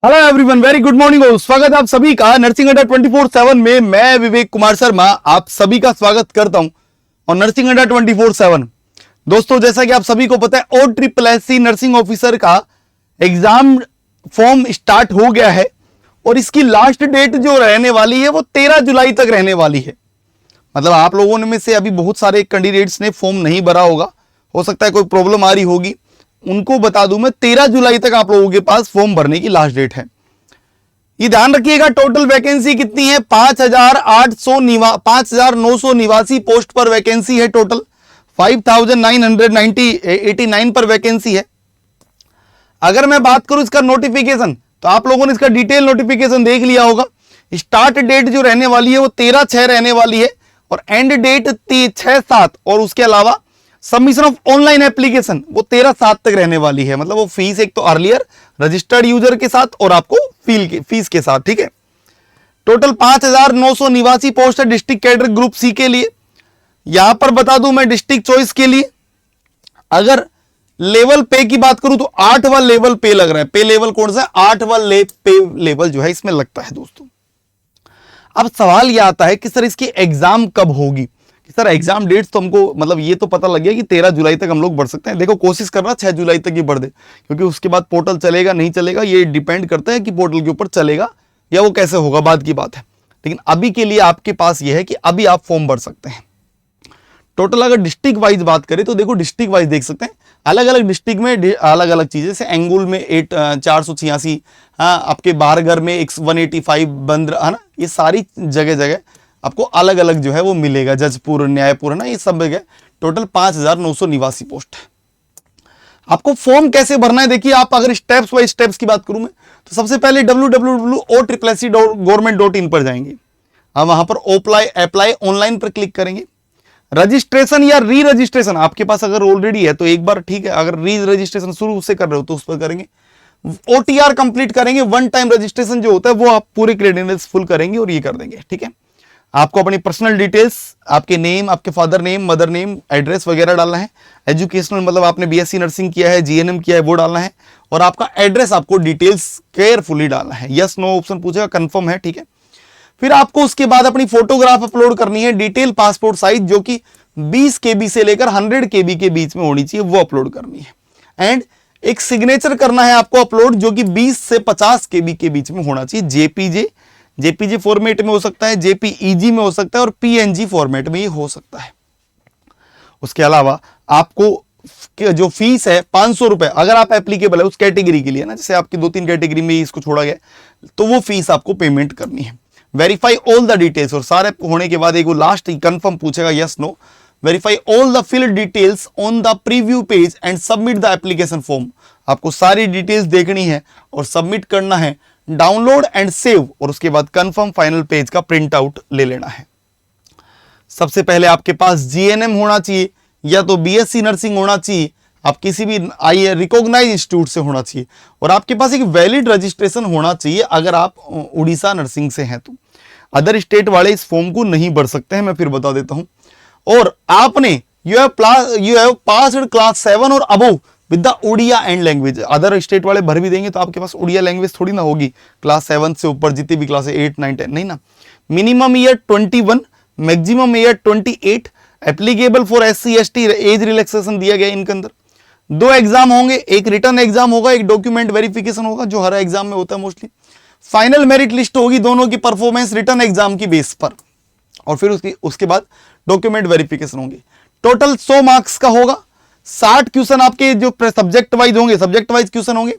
Hello everyone, very good morning हो। स्वागत है आप सभी का नर्सिंग अड्डा 24/7 में। मैं विवेक कुमार शर्मा आप सभी का स्वागत करता हूं और नर्सिंग अड्डा 24/7। दोस्तों, जैसा कि आप सभी को पता है, OSSC नर्सिंग ऑफिसर का एग्जाम फॉर्म स्टार्ट हो गया है और इसकी लास्ट डेट जो रहने वाली है वो 13 जुलाई तक रहने वाली है। मतलब आप लोगों में से अभी बहुत सारे कैंडिडेट्स ने फॉर्म नहीं भरा होगा, हो सकता है कोई प्रॉब्लम आ रही होगी। उनको बता दूं मैं, 13 जुलाई तक आप लोगों के पास फॉर्म भरने की लास्ट डेट है। ये ध्यान रखिएगा, टोटल वैकेंसी कितनी है? 5,900 निवासी पोस्ट पर वैकेंसी है। टोटल 5,989 पर वैकेंसी है। अगर मैं बात करूं इसका नोटिफिकेशन, तो आप लोगों ने इसका डिटेल नोटिफिकेशन देख लिया होगा। स्टार्ट डेट जो रहने वाली है वो 13/6 रहने वाली है और एंड डेट 6/7, और उसके अलावा सबमिशन ऑफ ऑनलाइन एप्लीकेशन वो 13/7 तक रहने वाली है। मतलब वो फीस एक तो अर्लियर रजिस्टर्ड यूजर के साथ और आपको फीस के साथ, ठीक है। टोटल 5,900 निवासी पोस्ट है डिस्ट्रिक्ट कैडर ग्रुप सी के लिए। यहां पर बता दूं मैं, डिस्ट्रिक्ट चॉइस के लिए अगर लेवल पे की बात करूं तो 8वां लेवल पे लग रहा है। पे लेवल कौन सा है? 8वां पे लेवल जो है इसमें लगता है दोस्तों। अब सवाल यह आता है कि सर इसकी एग्जाम कब होगी? सर एग्जाम डेट्स तो हमको मतलब ये तो पता लग गया कि 13 जुलाई तक हम लोग बढ़ सकते हैं। देखो, कोशिश करना 6 जुलाई तक ही बढ़ दे, क्योंकि उसके बाद पोर्टल चलेगा नहीं चलेगा ये डिपेंड करता है कि पोर्टल के ऊपर चलेगा या वो कैसे होगा, बाद की बात है। लेकिन अभी के लिए आपके पास ये है कि अभी आप फॉर्म भर सकते हैं। टोटल अगर डिस्ट्रिक्ट वाइज बात करें तो देखो, डिस्ट्रिक्ट वाइज देख सकते हैं, अलग अलग डिस्ट्रिक्ट में अलग अलग चीजें। जैसे एंगुल में 486, हाँ, आपके बारगर में 185, बंद्र, है ना, ये सारी जगह जगह आपको अलग अलग जो है वो मिलेगा। जजपुर, न्यायपुर, है ना, ये सब जगह टोटल 5,900 निवासी पोस्ट है। आपको फॉर्म कैसे भरना है? देखिए, आप अगर स्टेप्स बाय स्टेप्स की बात करूं मैं, तो सबसे पहले www.OSSC.government.in पर जाएंगे। अब वहां पर अप्लाई ऑनलाइन पर क्लिक करेंगे। रजिस्ट्रेशन या री रजिस्ट्रेशन आपके पास अगर ऑलरेडी है तो एक बार ठीक है, अगर री रजिस्ट्रेशन शुरू से कर रहे हो तो उस पर करेंगे। OTR कंप्लीट करेंगे, वन टाइम रजिस्ट्रेशन जो होता है वो आप पूरे क्रेडेंशियल्स फुल करेंगे और ये कर देंगे, ठीक है। आपको अपनी पर्सनल डिटेल्स, आपके नेम, आपके father name, mother name, address वगैरह डालना है। एजुकेशनल मतलब आपने BSc नर्सिंग किया है, GNM किया है, वो डालना है। और आपका एड्रेस आपको डिटेल्स केयरफुली डालना है। यस नो ऑप्शन पूछेगा, कंफर्म है, ठीक है। फिर आपको उसके बाद अपनी फोटोग्राफ अपलोड करनी है, डिटेल पासपोर्ट साइज, जो कि 20 KB से लेकर 100 KB के बीच में होनी चाहिए, वो अपलोड करनी है। एंड एक सिग्नेचर करना है आपको अपलोड, जो कि 20 से 50 KB के बीच में होना चाहिए। JPG फॉर्मेट में हो सकता है, JPEG में हो सकता है और PNG फॉर्मेट में ये हो सकता है। उसके अलावा आपको जो फीस है 500 रुपए, अगर आप एप्लीकेबल है उस कैटेगरी के लिए ना, जैसे आपकी 2-3 कैटेगरी में इसको छोड़ा गया, तो वो फीस आपको पेमेंट करनी है। वेरीफाई ऑल द डिटेल्स, और सारे होने के बाद एक वो लास्ट कंफर्म पूछेगा, yes no. Verify all the filled details on the preview page and submit the application form. आपको सारी डिटेल्स देखनी है और सबमिट करना है। डाउनलोड एंड सेव, और उसके बाद कंफर्म फाइनल पेज का प्रिंट आउट ले लेना है। सबसे पहले आपके पास GNM होना चाहिए या तो BSc नर्सिंग होना चाहिए, आप किसी भी रिकॉग्नाइज इंस्टीट्यूट से होना चाहिए, और आपके पास एक वैलिड रजिस्ट्रेशन होना चाहिए अगर आप उड़ीसा नर्सिंग से हैं तो। अदर स्टेट वाले इस फॉर्म को नहीं भर सकते हैं, मैं फिर बता देता हूं। और आपने यू हैव पास्ड क्लास 7 और above with the Odia and language. Other state वाले भर भी देंगे तो आपके पास उड़िया लैंग्वेज थोड़ी ना होगी। क्लास 7 से ऊपर जितनी भी क्लास है, 8, 9, 10 नहीं ना। Minimum year 21, maximum year 28। Applicable for SC ST age relaxation दिया गया इनके अंदर। 2 एग्जाम होंगे, एक रिटर्न एग्जाम होगा, एक डॉक्यूमेंट वेरिफिकेशन होगा, जो हर एग्जाम में होता है मोस्टली। फाइनल मेरिट लिस्ट होगी दोनों की परफॉर्मेंस रिटर्न एग्जाम की बेस पर, और फिर उसके बाद डॉक्यूमेंट वेरिफिकेशन होंगे। टोटल 100 मार्क्स का होगा। 60 क्वेश्चन आपके जो सब्जेक्ट वाइज होंगे, सब्जेक्ट वाइज क्वेश्चन होंगे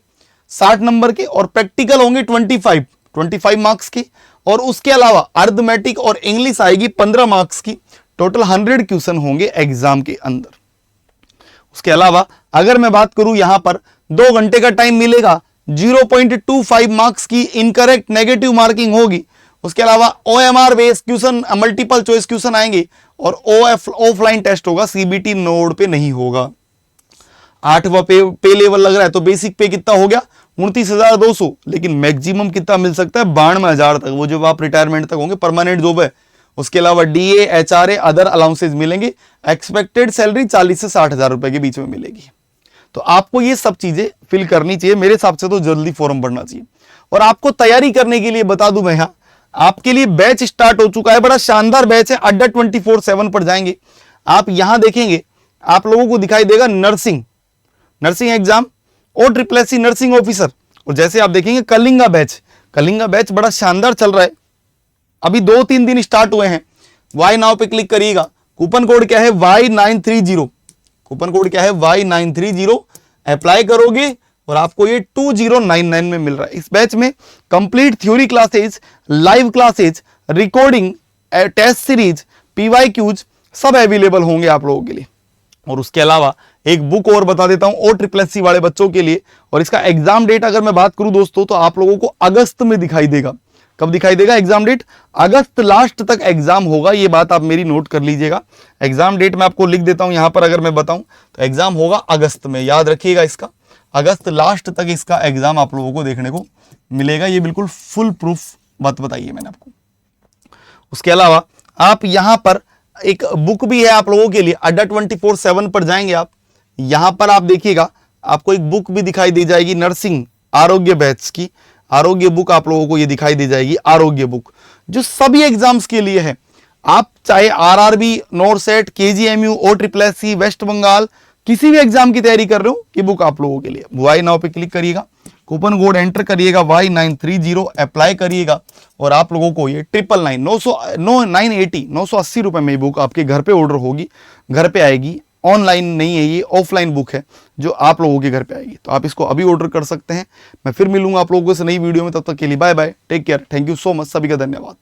60 नंबर के, और प्रैक्टिकल होंगे 25 मार्क्स के। और उसके अलावा अर्थमेटिक और इंग्लिश आएगी 15 मार्क्स की। टोटल 100 क्वेश्चन होंगे एग्जाम के अंदर। उसके अलावा अगर मैं बात करूं, यहां पर 2 घंटे का टाइम मिलेगा। 0.25 मार्क्स की इनकरेक्ट नेगेटिव मार्किंग होगी। उसके अलावा OMR based question, multiple choice question आएंगे, और ऑफलाइन टेस्ट होगा, CBT नोड पे नहीं होगा। 8वां पे लेवल लग रहा है तो बेसिक पे कितना हो गया? 29,200, लेकिन मैक्सिमम कितना मिल सकता है? 92,000 तक, वो जब आप रिटायरमेंट तक होंगे, परमानेंट जॉब है। उसके अलावा DA, HRA, अदर अलाउंसेज मिलेंगे। एक्सपेक्टेड सैलरी 40 से 60,000 रुपए के बीच में मिलेगी। तो आपको ये सब चीजें फिल करनी चाहिए। मेरे हिसाब से तो जल्दी फॉर्म भरना चाहिए। और आपको तैयारी करने के लिए बता दूं मैं यहाँ, आपके लिए बैच स्टार्ट हो चुका है, बड़ा शानदार बैच है। अड्डा 24/7 पर जाएंगे आप, यहां देखेंगे आप लोगों को दिखाई देगा नर्सिंग एग्जाम और SSC नर्सिंग ऑफिसर, और जैसे आप देखेंगे कलिंगा बैच बड़ा शानदार चल रहा है, अभी 2-3 दिन स्टार्ट हुए हैं। वाई नाउ पे क्लिक करिएगा, कूपन कोड क्या है Y930, कूपन कोड क्या है Y930, अप्लाई करोगे और आपको ये 2099 में मिल रहा है। इस बैच में complete theory classes, live classes, recording, test series, PYQs सब अवेलेबल होंगे आप लोगों के लिए। और उसके अलावा एक बुक और बता देता हूं और SSC वाले बच्चों के लिए, और इसका एग्जाम डेट अगर मैं बात करूं दोस्तों तो आप लोगों को अगस्त में दिखाई देगा। कब दिखाई देगा एग्जाम डेट? अगस्त लास्ट तक एग्जाम होगा, ये बात आप मेरी नोट कर लीजिएगा। एग्जाम डेट मैं आपको लिख देता हूं यहां पर, अगर मैं बताऊं तो एग्जाम होगा अगस्त में, याद रखिएगा इसका, अगस्त लास्ट तक इसका एग्जाम आप लोगों को देखने को मिलेगा। ये बिल्कुल फुल प्रूफ बात बताइए मैंने आपको। उसके अलावा आप यहां पर एक बुक भी है आप लोगों के लिए, अड्डा 24/7 पर जाएंगे आप, यहां पर आप देखिएगा आपको एक बुक भी दिखाई दी जाएगी, नर्सिंग आरोग्य बैच की आरोग्य बुक आप लोगों को ये दिखाई दी जाएगी, आरोग्य बुक जो सभी एग्जाम्स के लिए है। आप चाहे RRB, नॉरसेट, KGMU और SSC, वेस्ट बंगाल किसी भी एग्जाम की तैयारी कर रहे हो, ये बुक आप लोगों के लिए। वाई नाउ पे क्लिक करिएगा, कूपन कोड एंटर करिएगा Y930, अप्लाई करिएगा और आप लोगों को ये 980 रुपए में बुक आपके घर पे ऑर्डर होगी, घर पे आएगी। ऑनलाइन नहीं है, ये ऑफलाइन बुक है जो आप लोगों के घर पे आएगी, तो आप इसको अभी ऑर्डर कर सकते हैं। मैं फिर मिलूंगा आप लोगों से नई वीडियो में, तब तक के लिए bye bye, take care, thank you so much, सभी का धन्यवाद।